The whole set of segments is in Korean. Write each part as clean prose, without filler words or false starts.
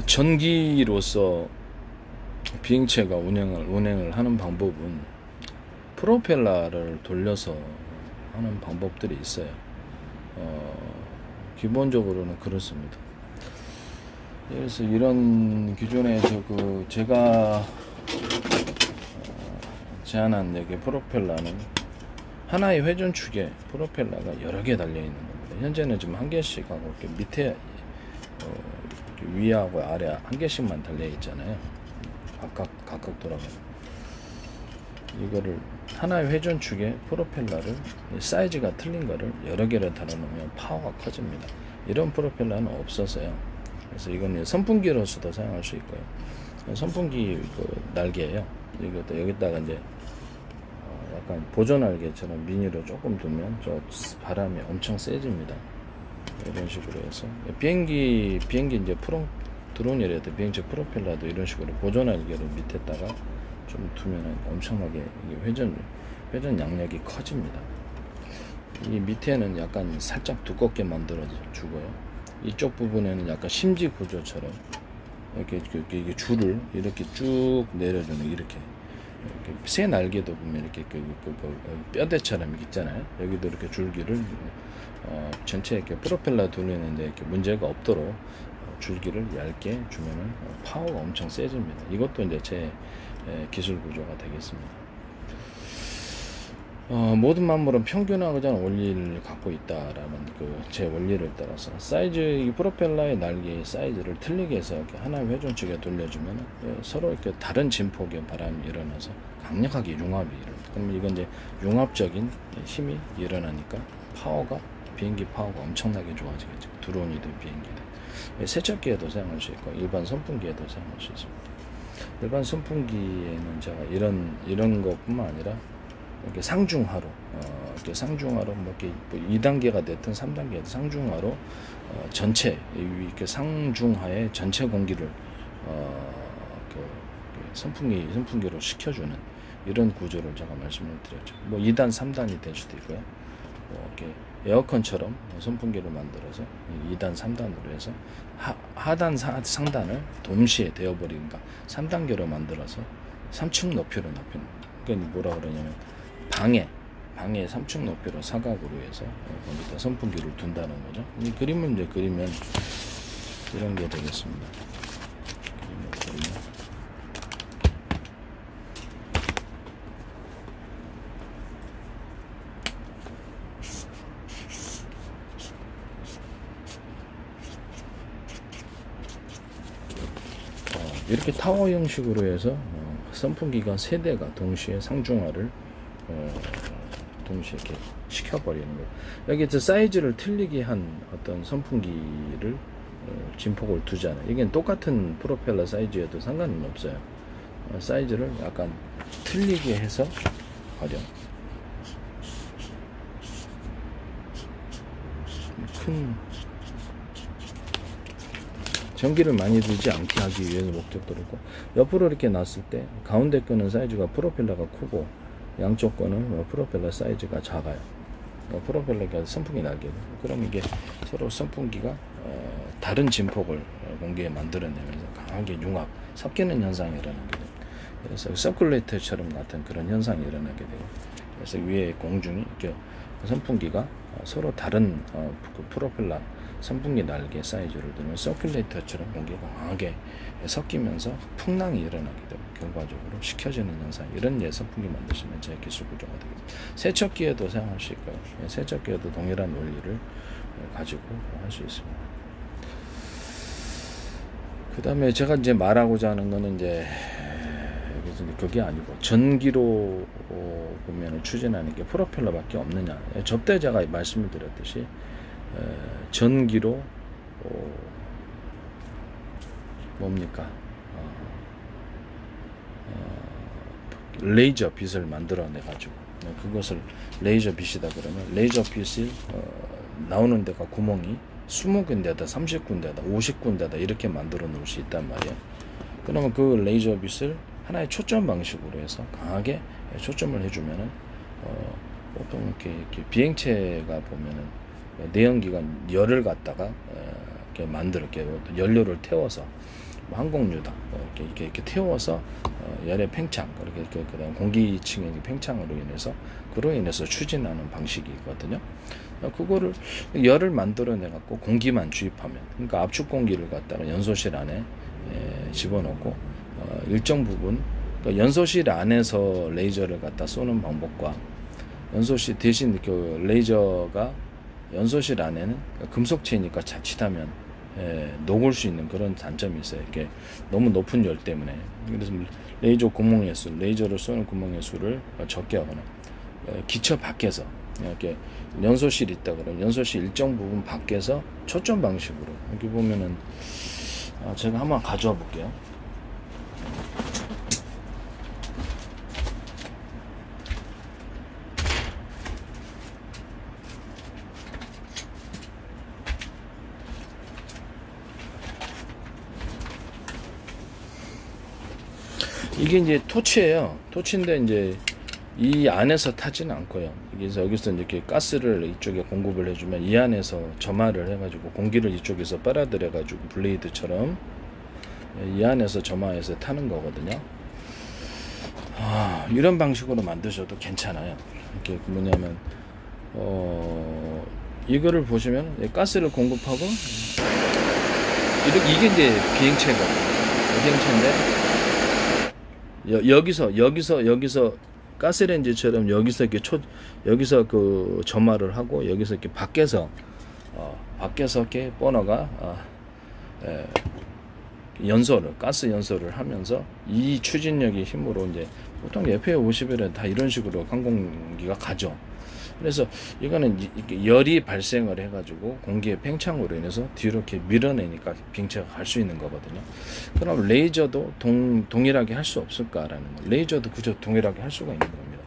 전기로서 비행체가 운행을 하는 방법은 프로펠러를 돌려서 하는 방법들이 있어요. 기본적으로는 그렇습니다. 그래서 이런 기존에 제가 제안한 여기 프로펠러는 하나의 회전축에 프로펠러가 여러 개 달려 있는 겁니다. 현재는 지금 한 개씩 하고 이렇게 밑에 위하고 아래 한 개씩만 달려 있잖아요. 각각 돌아가는. 이거를 하나의 회전축에 프로펠러를 사이즈가 틀린 거를 여러 개를 달아놓으면 파워가 커집니다. 이런 프로펠러는 없어서요. 그래서 이건 선풍기로서도 사용할 수 있고요. 선풍기 날개예요. 이것도 여기다가 이제 약간 보조 날개처럼 미니로 조금 두면 저 바람이 엄청 세집니다. 이런 식으로 해서 비행기 이제 드론이라도 비행체 프로펠러도 이런 식으로 보조 날개를 밑에다가 좀 두면은 엄청나게 회전 양력이 커집니다. 이 밑에는 약간 살짝 두껍게 만들어 주고요. 이쪽 부분에는 약간 심지 구조처럼 이렇게 줄을 이렇게 쭉 내려주는 이렇게 새 날개도 보면 이렇게 뼈대처럼 있잖아요. 여기도 이렇게 줄기를 전체 이렇게 프로펠러 돌리는데 이렇게 문제가 없도록 줄기를 얇게 주면은 파워가 엄청 세집니다. 이것도 이제 제 기술 구조가 되겠습니다. 모든 만물은 평균하고자 하는 원리를 갖고 있다라는 제 원리를 따라서 이 프로펠러의 날개의 사이즈를 틀리게 해서 이렇게 하나의 회전축에 돌려주면 서로 이렇게 다른 진폭의 바람이 일어나서 강력하게 융합이 일어납니다. 그러면 이건 이제 융합적인 힘이 일어나니까 비행기 파워가 엄청나게 좋아지겠죠. 드론이든 비행기든. 세척기에도 사용할 수 있고 일반 선풍기에도 사용할 수 있습니다. 일반 선풍기에는 제가 이런 것뿐만 아니라 이렇게 상중하로 뭐 이렇게 2단계가 됐든 3단계든 상중하로 전체 이렇게 상중하에 전체 공기를 선풍기로 식혀주는 이런 구조를 제가 말씀을 드렸죠. 뭐 2단, 3단이 될 수도 있고요. 뭐 이렇게 에어컨처럼 선풍기를 만들어서 2단, 3단으로 해서 하단, 상단을 동시에 되어버리니까 3단계로 만들어서 3층 높이로 높이는. 그러니까 뭐라 그러냐면 방에 3층 높이로 사각으로 해서 거기다 선풍기를 둔다는 거죠. 이 그림을 이제 그리면 이런 게 되겠습니다. 이렇게 타워 형식으로 해서 선풍기가 3대가 동시에 상중하를 동시에 이렇게 식혀버리는 거예요. 여기 사이즈를 틀리게 한 어떤 선풍기를 진폭을 두잖아요. 이게 똑같은 프로펠러 사이즈여도 상관은 없어요. 사이즈를 약간 틀리게 해서 큰 전기를 많이 들지 않게 하기 위해서 목적도 있고, 옆으로 이렇게 놨을 때 가운데 거는 사이즈가 프로펠러가 크고 양쪽 거는 프로펠러 사이즈가 작아요. 프로펠러가 선풍기 날개고, 그럼 이게 서로 선풍기가 다른 진폭을 공기에 만들어내면서 강하게 섞이는 현상이 일어나게 돼요. 그래서 서큘레이터처럼 같은 그런 현상이 일어나게 돼요. 그래서 위에 공중이 이렇게 선풍기가 서로 다른 프로펠러 선풍기 날개 사이즈를 두면 서큘레이터처럼 공기가 강하게 섞이면서 풍랑이 일어나게 되고 결과적으로 식혀지는 현상, 이런 선풍기 만드시면 제 기술 구조가 되겠습니다. 세척기에도 사용할 수 있고요. 세척기에도 동일한 원리를 가지고 할 수 있습니다. 그 다음에 제가 이제 말하고자 하는 거는 이제 그게 아니고 전기로 보면 추진하는 게 프로펠러밖에 없느냐. 접대 제가 말씀을 드렸듯이 전기로 뭡니까? 레이저 빛을 만들어내 가지고 그것을 레이저 빛이다 그러면 레이저 빛이 나오는 데가 구멍이 20군데다 30군데다 50군데다 이렇게 만들어 놓을 수 있단 말이에요. 그러면 그 레이저 빛을 하나의 초점 방식으로 해서 강하게 초점을 해주면은 보통 이렇게 비행체가 보면은 내연기관 열을 갖다가 이렇게 연료를 태워서 항공유다 이렇게 태워서 열의 팽창 그렇게 그다음 공기층의 팽창으로 인해서 그로 인해서 추진하는 방식이거든요. 그거를 열을 만들어내 갖고 공기만 주입하면, 그러니까 압축 공기를 갖다가 연소실 안에 집어넣고 일정 부분, 그러니까 연소실 안에서 레이저를 갖다 쏘는 방법과 연소실 대신 그 레이저가 연소실 안에는 금속체니까 자칫하면 녹을 수 있는 그런 단점이 있어요. 이렇게 너무 높은 열 때문에. 그래서 레이저 구멍의 수, 레이저를 쏘는 구멍의 수를 적게 하거나 기처 밖에서 이렇게 연소실이 있다 그러면 연소실 일정 부분 밖에서 초점 방식으로 이렇게 보면은 제가 한번 가져와 볼게요. 이게 이제 토치예요. 토치인데 이제 이 안에서 타지는 않고요. 그래서 여기서 이렇게 가스를 이쪽에 공급을 해주면 이 안에서 점화를 해가지고 공기를 이쪽에서 빨아들여가지고 블레이드처럼 이 안에서 점화해서 타는 거거든요. 이런 방식으로 만드셔도 괜찮아요. 이렇게 뭐냐면 이거를 보시면 가스를 공급하고 이게 이제 비행체거든요. 비행체인데 여기서 가스레인지처럼 여기서 이렇게 여기서 그 점화를 하고 여기서 이렇게 밖에서 이렇게 버너가 가스 연소를 하면서 이 추진력의 힘으로 이제 보통 FA50에는 다 이런 식으로 항공기가 가죠. 그래서 이거는 열이 발생을 해가지고 공기의 팽창으로 인해서 뒤로 이렇게 밀어내니까 비행체가 갈 수 있는 거거든요. 그럼 레이저도 동일하게 할 수 없을까라는 거. 레이저도 그저 동일하게 할 수가 있는 겁니다.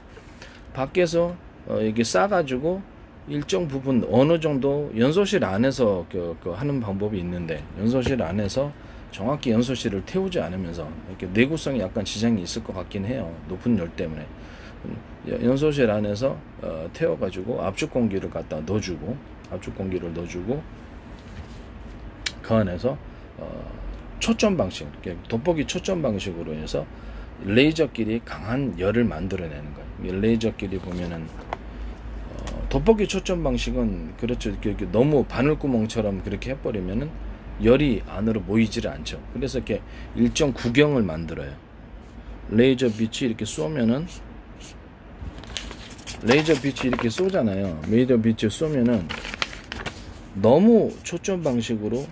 밖에서 이게 싸가지고 일정 부분 어느 정도 연소실 안에서 하는 방법이 있는데, 연소실 안에서 정확히 연소실을 태우지 않으면서 이렇게 내구성이 약간 지장이 있을 것 같긴 해요. 높은 열 때문에. 연소실 안에서 태워가지고 압축 공기를 갖다 넣어주고 그 안에서 초점 방식, 돋보기 초점 방식으로 해서 레이저끼리 강한 열을 만들어내는 거예요. 레이저끼리 보면은 돋보기 초점 방식은 그렇죠. 이렇게 너무 바늘구멍처럼 그렇게 해버리면은 열이 안으로 모이지를 않죠. 그래서 이렇게 일정 구경을 만들어요. 레이저 빛이 이렇게 쏘면은 레이저 빛이 이렇게 쏘잖아요. 레이저 빛이 쏘면은 너무 초점 방식으로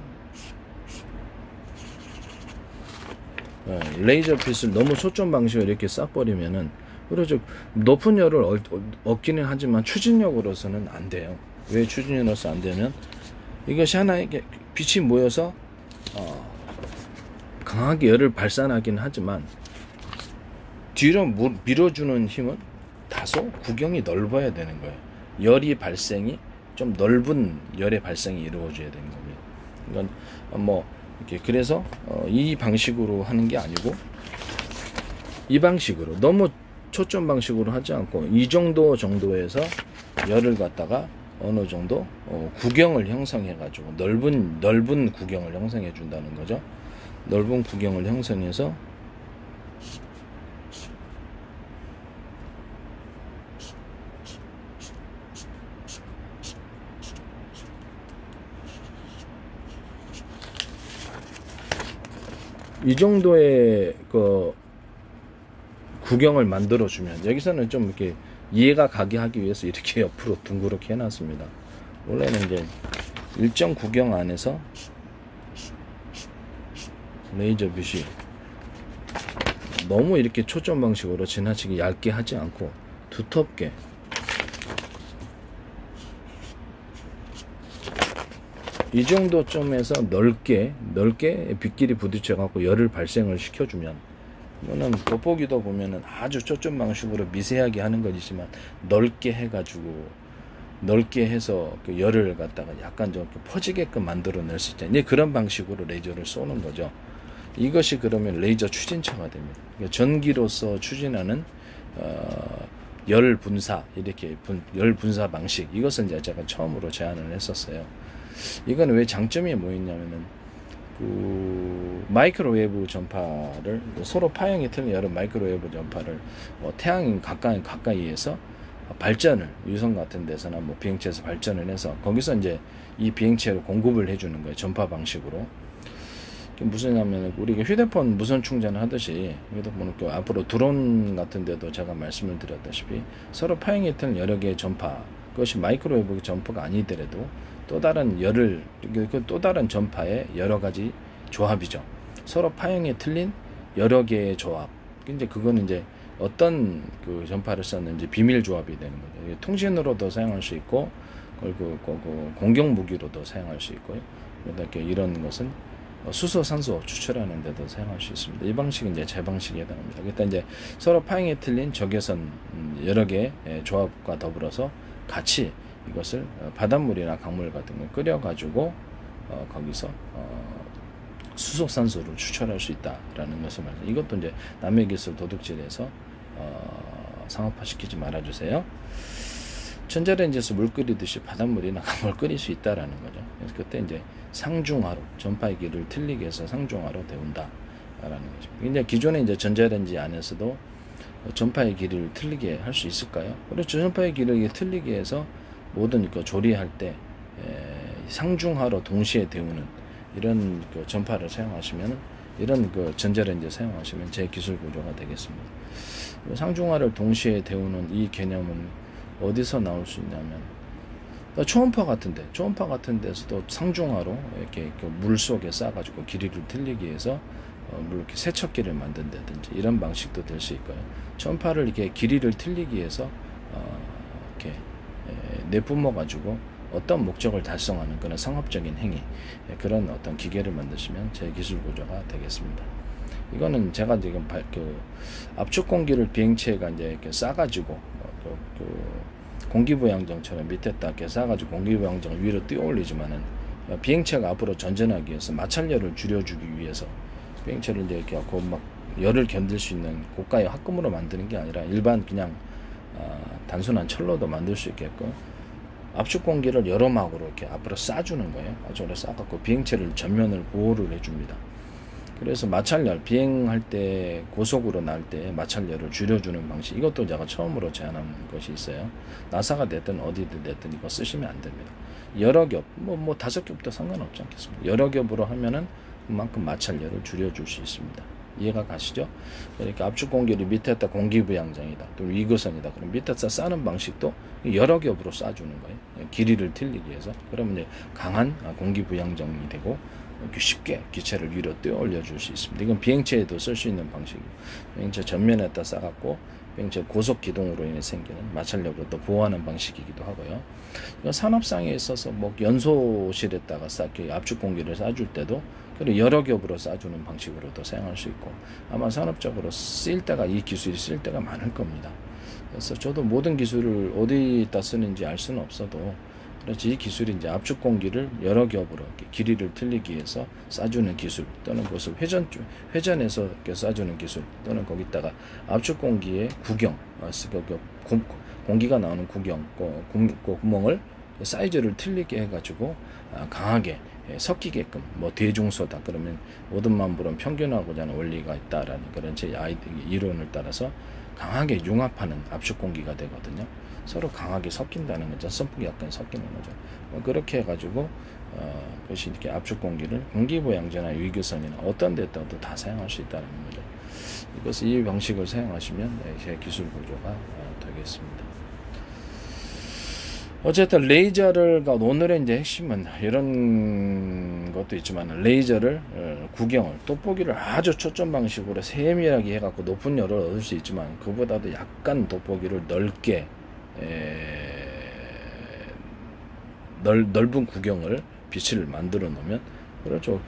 레이저 빛을 너무 초점 방식으로 이렇게 쏴버리면은, 그렇죠. 높은 열을 얻기는 하지만 추진력으로서는 안 돼요. 왜 추진력으로서 안 되면 이것이 하나의 빛이 모여서 강하게 열을 발산하긴 하지만 뒤로 밀어주는 힘은 다소 구경이 넓어야 되는 거예요. 열이 발생이 좀 넓은 열의 발생이 이루어져야 되는 겁니다. 그러니까 뭐 이렇게 그래서 이 방식으로 하는 게 아니고 이 방식으로 너무 초점 방식으로 하지 않고 이 정도에서 열을 갖다가 어느 정도 구경을 형성해 가지고 넓은 구경을 형성해 준다는 거죠. 넓은 구경을 형성해서 이 정도의 그 구경을 만들어 주면, 여기서는 좀 이렇게 이해가 가게 하기 위해서 이렇게 옆으로 둥그렇게 해놨습니다. 원래는 이제 일정 구경 안에서 레이저 빛이 너무 이렇게 초점 방식으로 지나치게 얇게 하지 않고 두텁게 이 정도쯤에서 넓게 빛끼리 부딪혀 갖고 열을 발생을 시켜주면, 이거는 돋보기도 보면은 아주 초점 방식으로 미세하게 하는 거지만 넓게 해서 그 열을 갖다가 약간 좀 퍼지게끔 만들어낼 수 있잖아요. 이제 그런 방식으로 레이저를 쏘는 거죠. 이것이 그러면 레이저 추진처가 됩니다. 그러니까 전기로서 추진하는 열 분사, 이렇게 열 분사 방식, 이것을 이제 제가 처음으로 제안을 했었어요. 이건 왜 장점이 뭐 있냐면은 그 마이크로웨이브 전파를 서로 파형이 틀린 여러 마이크로웨이브 전파를 태양 가까이에서 발전을 위성 같은 데서나 뭐 비행체에서 발전을 해서 거기서 이제 이 비행체로 공급을 해주는 거예요. 전파 방식으로. 무슨 냐면 우리가 휴대폰 무선 충전을 하듯이 휴대폰 앞으로 드론 같은 데도 제가 말씀을 드렸다시피 서로 파형이 틀린 여러 개의 전파, 그것이 마이크로웨이브 전파가 아니더라도 또 다른 또 다른 전파의 여러 가지 조합이죠. 서로 파형이 틀린 여러 개의 조합. 이제 그거는 이제 어떤 그 전파를 썼는지 비밀 조합이 되는 거죠. 통신으로도 사용할 수 있고, 그리고 공격 무기로도 사용할 수 있고요. 이렇게 이런 것은 수소, 산소 추출하는 데도 사용할 수 있습니다. 이 방식은 이제 제 방식에 해당합니다. 일단 이제 서로 파형이 틀린 적외선 여러 개의 조합과 더불어서 같이 이것을 바닷물이나 강물 같은 걸 끓여가지고 거기서 수소, 산소를 추출할 수 있다라는 것을 말합니다. 이것도 이제 남의 기술 도둑질해서 상업화시키지 말아주세요. 전자레인지에서 물 끓이듯이 바닷물이나 강물 끓일 수 있다라는 거죠. 그래서 그때 이제 상중하로 전파의 길을 틀리게 해서 상중하로 데운다라는 것입니다. 이제 기존에 이제 전자레인지 안에서도 전파의 길이를 틀리게 할 수 있을까요? 그렇죠. 전파의 길을 틀리게 해서 모든 그 조리할 때 상중하로 동시에 데우는 이런 그 전파를 사용하시면, 이런 그 전자레인지 사용하시면 제 기술 구조가 되겠습니다. 상중하를 동시에 데우는 이 개념은 어디서 나올 수 있냐면 초음파 같은 데서도 상중하로 이렇게 물 속에 싸가지고 길이를 틀리기 위해서 이렇게 세척기를 만든다든지 이런 방식도 될 수 있고요. 초음파를 이렇게 길이를 틀리기 위해서 이렇게 내뿜어 가지고 어떤 목적을 달성하는 그런 상업적인 행위, 그런 어떤 기계를 만드시면 제 기술 구조가 되겠습니다. 이거는 제가 지금 압축 공기를 비행체가 이제 이렇게 싸가지고 공기부양정처럼 밑에다 이렇게 싸가지고 공기부양정을 위로 띄워올리지만은 비행체가 앞으로 전전하기 위해서 마찰열을 줄여주기 위해서 비행체를 이제 이렇게 막 열을 견딜 수 있는 고가의 합금으로 만드는 게 아니라 일반 그냥 단순한 철로도 만들 수 있게끔 압축 공기를 여러 막으로 이렇게 앞으로 쏴주는 거예요. 앞으로 쏴갖고 비행체를 전면을 보호를 해줍니다. 그래서 마찰열, 비행할 때 고속으로 날 때 마찰열을 줄여주는 방식, 이것도 제가 처음으로 제안한 것이 있어요. 나사가 됐든 어디든 됐든 이거 쓰시면 안 됩니다. 여러 겹, 뭐 5겹도 상관없지 않겠습니까? 여러 겹으로 하면은 그만큼 마찰열을 줄여줄 수 있습니다. 이해가 가시죠? 그러니까 압축 공기를 밑에다 공기부양장이다, 또 위거선이다. 그럼 밑에다 싸는 방식도 여러 겹으로 쏴주는 거예요. 길이를 틀리기 위해서. 그러면 이제 강한 공기부양정이 되고 쉽게 기체를 위로 띄워올려 줄 수 있습니다. 이건 비행체에도 쓸 수 있는 방식이고, 비행체 전면에다 싸갖고 비행체 고속 기동으로 인해 생기는 마찰력을 또 보호하는 방식이기도 하고요. 이건 산업상에 있어서 뭐 연소실에다가 압축 공기를 쏴줄 때도 그리고 여러 겹으로 쏴주는 방식으로도 사용할 수 있고, 아마 산업적으로 쓸 때가, 이 기술이 쓸 때가 많을 겁니다. 그래서 저도 모든 기술을 어디다 쓰는지 알 수는 없어도, 그래서 이 기술이 이제 압축 공기를 여러 겹으로 길이를 틀리기 위해서 쏴주는 기술, 또는 그것을 회전해서 이렇게 쏴주는 기술, 또는 거기다가 압축 공기의 구경, 공기가 나오는 구경, 구멍을 사이즈를 틀리게 해가지고 강하게 섞이게끔, 뭐 대중소다 그러면 모든 만물은 평균하고자 하는 원리가 있다라는 그런 제 이론을 따라서 강하게 융합하는 압축 공기가 되거든요. 서로 강하게 섞인다는 거죠. 선풍기 약간 섞이는 거죠. 그렇게 해가지고 그것이 이렇게 압축 공기를 공기부양제나 위기선이나 어떤 데다도 다 사용할 수 있다는 거죠. 이것을 이 방식을 사용하시면 제 기술 구조가 되겠습니다. 어쨌든 레이저를, 오늘의 이제 핵심은 이런 것도 있지만, 레이저를 구경을, 돋보기를 아주 초점 방식으로 세밀하게 해갖고 높은 열을 얻을 수 있지만, 그보다도 약간 돋보기를 넓게 넓은 구경을 빛을 만들어 놓으면, 그렇죠.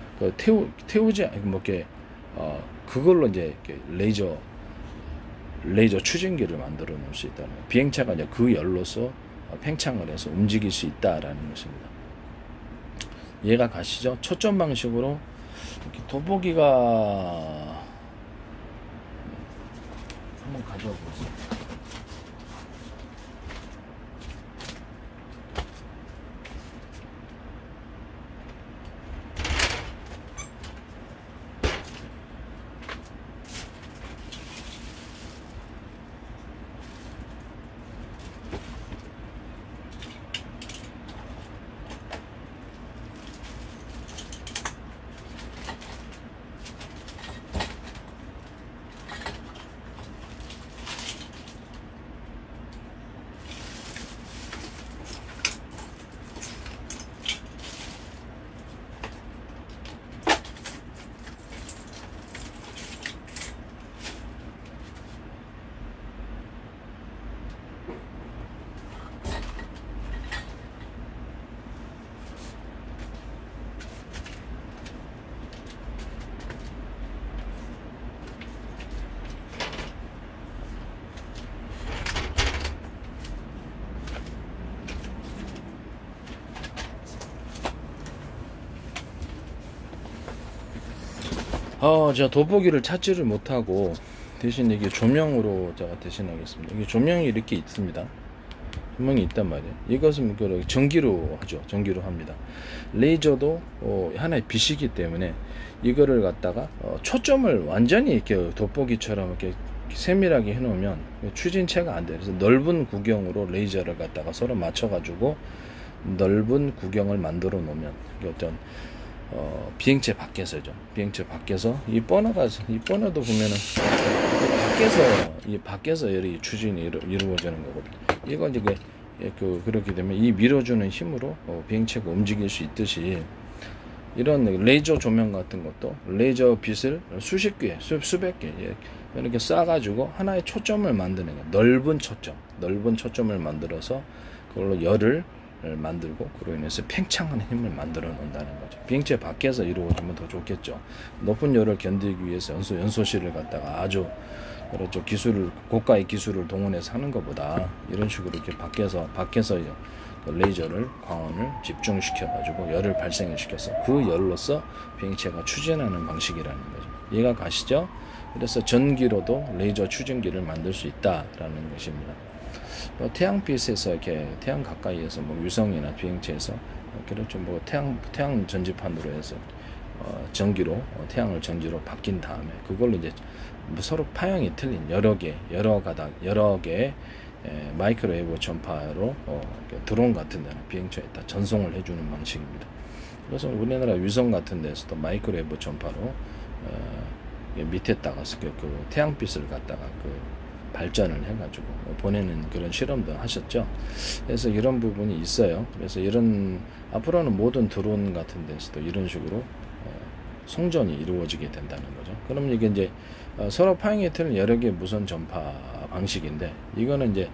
태우지 뭐 이렇게 그걸로 이제 이렇게 레이저 추진기를 만들어 놓을 수 있다는 거예요. 비행체가 이제 그 열로서 팽창을 해서 움직일 수 있다라는 것입니다. 이해가 가시죠? 초점 방식으로 이렇게 돋보기가 한번 가져와 보세요. 제가 돋보기를 찾지를 못하고 대신 이게 조명으로 제가 대신하겠습니다. 이게 조명이 이렇게 있습니다. 조명이 있단 말이에요. 이것은 전기로 하죠. 전기로 합니다. 레이저도 하나의 빛이기 때문에 이거를 갖다가 초점을 완전히 이렇게 돋보기처럼 이렇게 세밀하게 해놓으면 추진체가 안 돼요. 그래서 넓은 구경으로 레이저를 갖다가 서로 맞춰가지고 넓은 구경을 만들어 놓으면 어떤 비행체 밖에서죠. 비행체 밖에서 이 버너도 보면은 밖에서 열이 추진이 이루어지는 거거든요. 이건 이제 그렇게 되면 이 밀어주는 힘으로 비행체가 움직일 수 있듯이 이런 레이저 조명 같은 것도 레이저 빛을 수십 개, 수백 개 이렇게 쏴가지고 하나의 초점을 만드는 거예요. 넓은 초점을 만들어서 그걸로 열을 만들고 그로 인해서 팽창하는 힘을 만들어 놓는다는 거죠. 비행체 밖에서 이루어지면 더 좋겠죠. 높은 열을 견디기 위해서 연소실을 갖다가 아주 그렇죠. 고가의 기술을 동원해서 하는 것보다 이런 식으로 이렇게 밖에서 레이저를 광원을 집중시켜 가지고 열을 발생을 시켜서 그 열로서 비행체가 추진하는 방식이라는 거죠. 이해가 가시죠? 그래서 전기로도 레이저 추진기를 만들 수 있다라는 것입니다. 태양빛에서 이렇게 태양 가까이에서 위성이나 비행체에서 그렇죠. 태양 전지판으로 해서 전기로 태양을 전기로 바뀐 다음에 그걸로 이제 서로 파형이 틀린 여러 개의 마이크로웨이브 전파로 드론 같은 데는 비행체에다 전송을 해주는 방식입니다. 그래서 우리나라 위성 같은 데서도 마이크로웨이브 전파로 밑에다가 그 태양빛을 갖다가 발전을 해가지고 보내는 그런 실험도 하셨죠. 그래서 이런 부분이 있어요. 그래서 앞으로는 모든 드론 같은 데서도 이런 식으로 송전이 이루어지게 된다는 거죠. 그럼 이게 이제 서로 파형이 틀린 여러 개의 무선 전파 방식인데 이거는 이제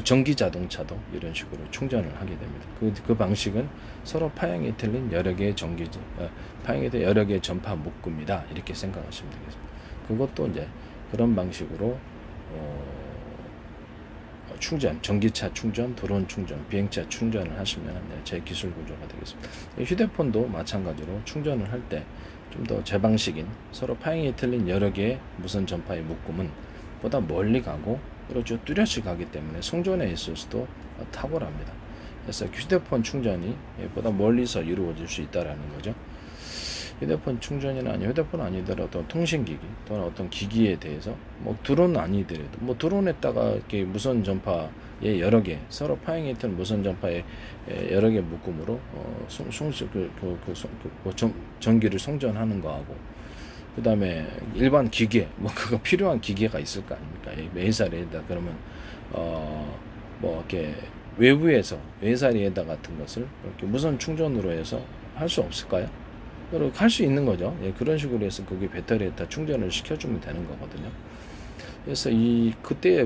전기 자동차도 이런 식으로 충전을 하게 됩니다. 그 방식은 서로 파형이 틀린 여러 개의 파형이 된 여러 개의 전파 묶음이다 이렇게 생각하시면 되겠습니다. 그것도 이제 그런 방식으로 충전, 전기차 충전, 드론 충전, 비행차 충전을 하시면 제 기술 구조가 되겠습니다. 휴대폰도 마찬가지로 충전을 할 때 좀 더 제 방식인 서로 파형이 틀린 여러 개의 무선 전파의 묶음은 보다 멀리 가고 그렇죠. 뚜렷이 가기 때문에 송전에 있어서도 탁월합니다. 그래서 휴대폰 충전이 보다 멀리서 이루어질 수 있다라는 거죠. 휴대폰 충전이나 휴대폰 아니더라도 통신기기 또는 어떤 기기에 대해서 드론 아니더라도 드론에다가 이렇게 무선 전파의 여러 개 서로 파형이 틀린 무선 전파의 여러 개 묶음으로 전기를 송전하는 거하고 그 다음에 일반 기계 그거 필요한 기계가 있을 거 아닙니까? 외사리에다 그러면 이렇게 외부에서 외사리에다 같은 것을 이렇게 무선 충전으로 해서 할 수 없을까요? 할 수 있는 거죠. 그런 식으로 해서 그게 배터리에다 충전을 시켜주면 되는 거거든요. 그래서 그때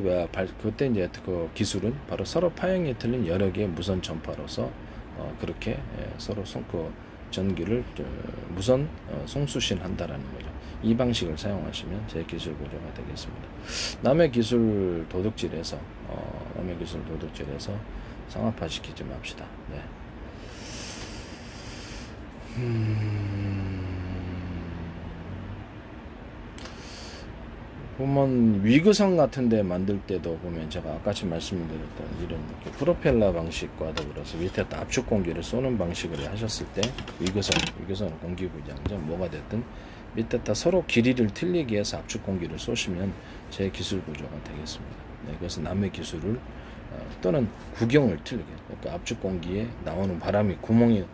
이제 그 기술은 바로 서로 파형이 틀린 여러 개의 무선 전파로서 그렇게 서로 전기를 무선 송수신한다라는 거죠. 이 방식을 사용하시면 제 기술 구조가 되겠습니다. 남의 기술 도둑질해서 상업화시키지 맙시다. 네. 보면 위그성 같은 데 만들 때도 보면 제가 아까지 말씀드렸던 이런 프로펠러 방식과 더불어서 밑에다 압축 공기를 쏘는 방식을 하셨을 때 위그성 공기부양전 뭐가 됐든 밑에다 서로 길이를 틀리게 해서 압축 공기를 쏘시면 제 기술 구조가 되겠습니다. 네, 그래서 남의 기술을 또는 구경을 틀리게 그러니까 압축 공기에 나오는 바람 구멍이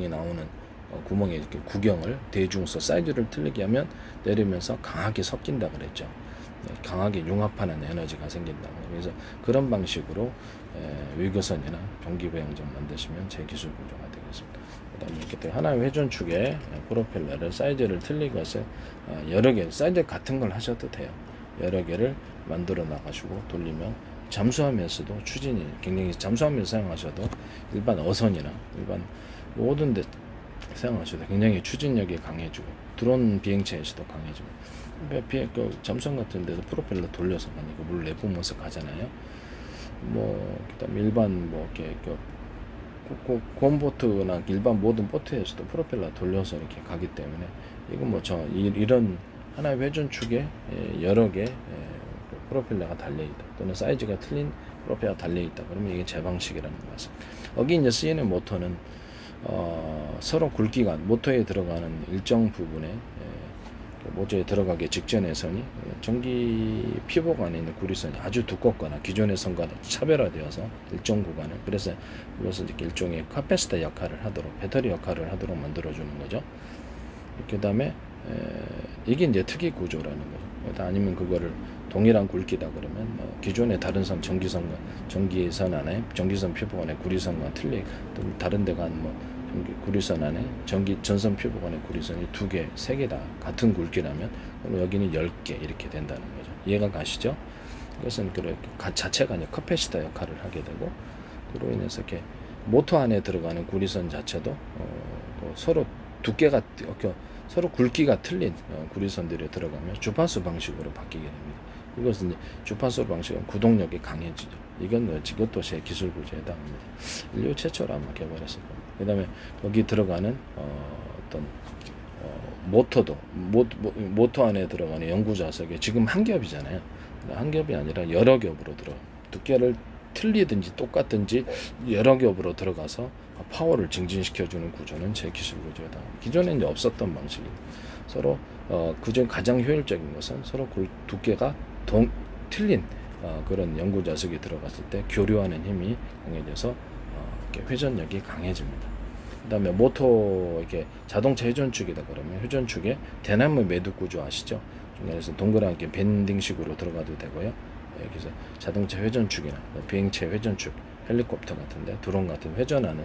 나오는 구멍에 이렇게 구경을 대중서 사이즈를 틀리게 하면 내리면서 강하게 섞인다 그랬죠. 강하게 융합하는 에너지가 생긴다고. 그래서 그런 방식으로 위그선이나 경기부양전 만드시면 제 기술 구조가 되겠습니다. 그다음에 이렇게 하나의 회전축에 프로펠러를 사이즈를 틀리게 해서 여러 개 사이즈 같은 걸 하셔도 돼요. 여러 개를 만들어 나가시고 돌리면 잠수함에서도 추진이 굉장히 잠수함에서 사용하셔도 일반 어선이나 일반 모든 데 사용하셔도 굉장히 추진력이 강해지고 드론 비행체에서도 강해지고 잠수함 같은 데도 프로펠러 돌려서 가니까 물 내뿜어서 가잖아요. 그다음에 일반 이렇게 곰보트나 일반 모든 보트에서도 프로펠러 돌려서 이렇게 가기 때문에 이건 뭐 이런 하나의 회전축에 여러 개 프로펠러가 달려있다 또는 사이즈가 틀린 프로펠러가 달려있다 그러면 이게 제 방식이라는 거죠. 여기 이제 쓰이는 모터는 서로 굵기가 모터에 들어가는 일정 부분에 모터에 들어가기 직전의 선이 전기 피복 안에 있는 구리선이 아주 두껍거나 기존의 선과 차별화되어서 일정 구간을 그래서 이것을 이렇게 일종의 카패시터 역할을 하도록 배터리 역할을 하도록 만들어주는 거죠. 그 다음에 이게 이제 특이 구조라는 거죠. 아니면 그거를 동일한 굵기다 그러면 기존의 다른 선 전기선과 전기선 안에 전기선 피복 안에 구리선과 틀리 다른 데가 구리선 안에 전선 피복 안에 구리선이 2개, 3개 다 같은 굵기라면 그럼 여기는 10개 이렇게 된다는 거죠. 이해가 가시죠? 이것은 그렇게 자체가 이제 커패시터 역할을 하게 되고 그로 인해서 이렇게 모터 안에 들어가는 구리선 자체도 서로 두께가 서로 굵기가 틀린 구리선들이 들어가면 주파수 방식으로 바뀌게 됩니다. 이것은 이제 주파수 방식은 구동력이 강해지죠. 이것도 제 기술 구조에 해당합니다. 인류 최초로 아마 개발했을 겁니다. 그 다음에 거기 들어가는 어떤 모터도 모터 안에 들어가는 연구 좌석에 지금 한 겹이잖아요. 한 겹이 아니라 여러 겹으로 두께를 틀리든지 똑같든지 여러 겹으로 들어가서 파워를 증진시켜주는 구조는 제 기술 구조다. 기존에 이제 없었던 방식입니다. 서로 그중 가장 효율적인 것은 서로 두께가 틀린 그런 연구 좌석이 들어갔을 때 교류하는 힘이 강해져서 회전력이 강해집니다. 그 다음에 모터 이렇게 자동차 회전축이다 그러면 회전축에 대나무 매듭 구조 아시죠? 중간에서 동그랗게 밴딩식으로 들어가도 되고요. 여기서 자동차 회전축이나 비행체 회전축, 헬리콥터 같은데 드론 같은 회전하는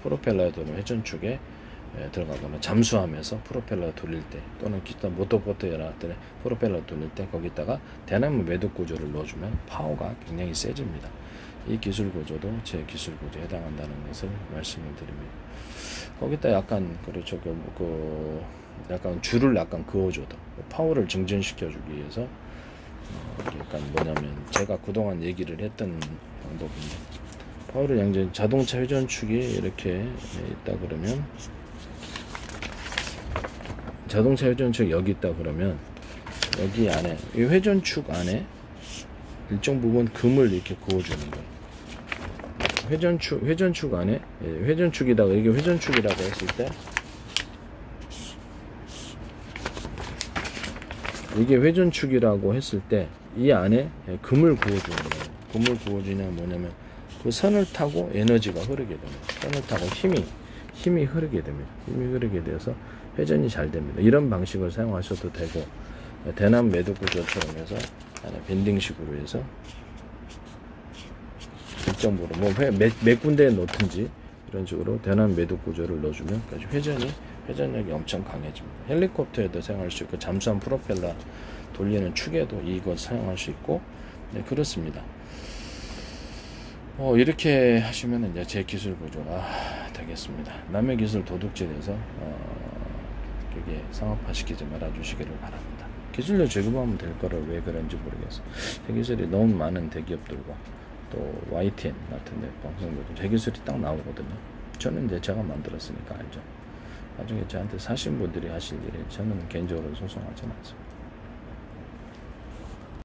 프로펠러에 도는 회전축에 들어가거나 잠수하면서 프로펠러 돌릴 때 또는 기타 모터보트나 같은 프로펠러 돌릴 때 거기다가 대나무 매듭 구조를 넣어주면 파워가 굉장히 세집니다. 이 기술 구조도 제 기술 구조에 해당한다는 것을 말씀을 드립니다. 거기다 약간 그렇죠 약간 줄을 약간 그어줘도 파워를 증진시켜주기 위해서 약간 뭐냐면 제가 그동안 얘기를 했던 방법인데 파워를 양전 자동차 회전축이 이렇게 있다 그러면 자동차 회전축 여기 있다 그러면 여기 안에 이 회전축 안에 일정 부분 금을 이렇게 그어주는 거예요. 회전축 안에 회전축이다 이게 회전축이라고 했을 때 이게 회전축이라고 했을 때 이 안에 금을 구워주는 거예요. 금을 구워주냐 뭐냐면 그 선을 타고 에너지가 흐르게 됩니다. 선을 타고 힘이 흐르게 됩니다. 힘이 흐르게 되어서 회전이 잘 됩니다. 이런 방식을 사용하셔도 되고 대나무 매듭 구조처럼 해서 안에 밴딩식으로 해서 일정 부분 몇 군데에 놓든지 이런 식으로 대나무 매듭 구조를 넣어주면 회전력이 엄청 강해집니다. 헬리콥터에도 사용할 수 있고 잠수함 프로펠러 돌리는 축에도 이것 사용할 수 있고 그렇습니다. 이렇게 하시면 이제 제 기술 구조가 되겠습니다. 남의 기술 도둑질해서 그게 상업화시키지 말아주시기를 바랍니다. 기술료 제공하면 될 거를 왜 그런지 모르겠어요. 제 기술이 너무 많은 대기업들과 또 YTN 같은데 방송들도 제 기술이 딱 나오거든요. 저는 이제 제가 만들었으니까 알죠. 나중에 저한테 사신 분들이 하실 일에 저는 개인적으로 소송하지는 않습니다.